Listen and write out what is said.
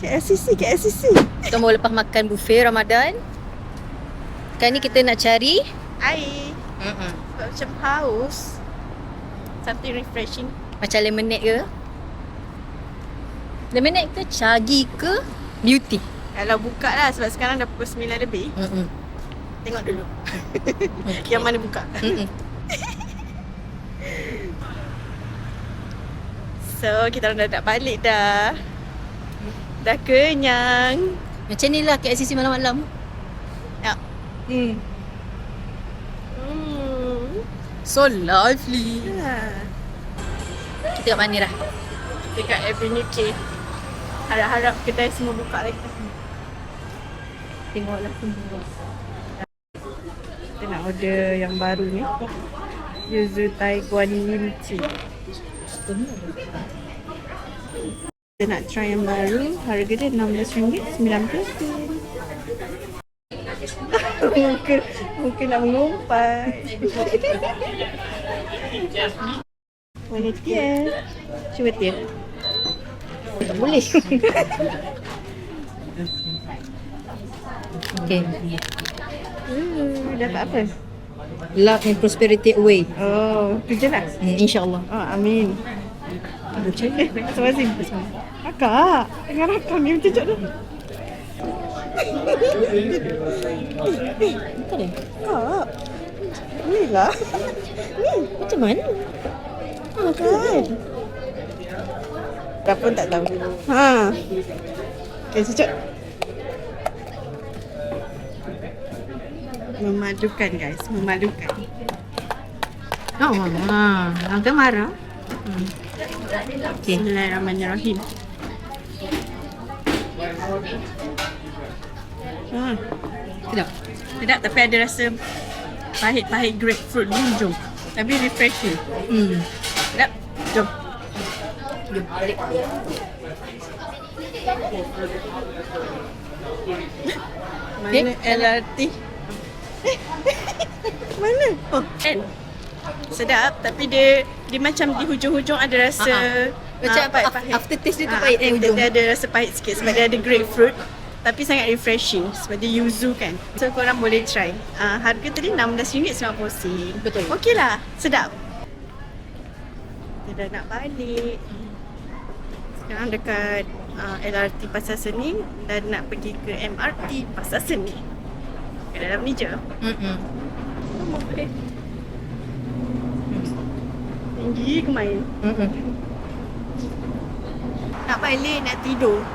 KLCC. Kita mau lepas makan buffet Ramadan. Sekarang ni kita nak cari Air. Sebab macam haus. Something refreshing. macam lemonade ke? Lemonade ke Chagi ke Beauty? Kalau buka lah sebab sekarang dah pukul 9 lebih. Tengok dulu. Yang mana buka. So kita dah nak balik dah. Dah kenyang. Macam ni lah KLCC malam-malam. Ya. So lively. Kita kat mana dah? Dekat Avenue K. Harap-harap kedai semua buka lagi. Tengoklah semua. Kita nak order yang baru ni. Yuzu Thai Guanyin Tea. Kita nak try yang baru. Harga dia RM16.90. Mungkin nak mengumpat. Boleh Tia. Cuba Tia. Tak boleh. Okay. Dapat apa? Love and prosperity away. Oh, tu je lah. InsyaAllah. Oh, amin. Macam ni. Masing-masing. Kakak, tengah rakam ni tunjuk tu. Bukan dia? Kak. Ni lah. Ni. Macam mana? Kan. Dah pun tak tahu. Ha. Okay, cucuk. Memalukan guys, memalukan. Oh, Angka marah. Okay. Bismillahirrahmanirrahim. Sedap. Sedap tapi ada rasa pahit-pahit grapefruit ni, jom. Tapi refreshing. Sedap. Jom. Mana LRT? Mana? Oh, kan. Sedap tapi dia macam di hujung-hujung ada rasa Macam pahit-pahit. aftertaste dia tu pahit di hujung. Dia ada rasa pahit sikit sebab dia ada grapefruit. Tapi sangat refreshing sebab dia yuzu kan. So korang boleh try. Harga tadi RM16.90. Betul. Okey lah, sedap. Kita dah nak balik. Sekarang dekat LRT Pasar Seni dan nak pergi ke MRT Pasar Seni. Kat dalam ni je. Tinggi ke main? Nak balik, nak tidur.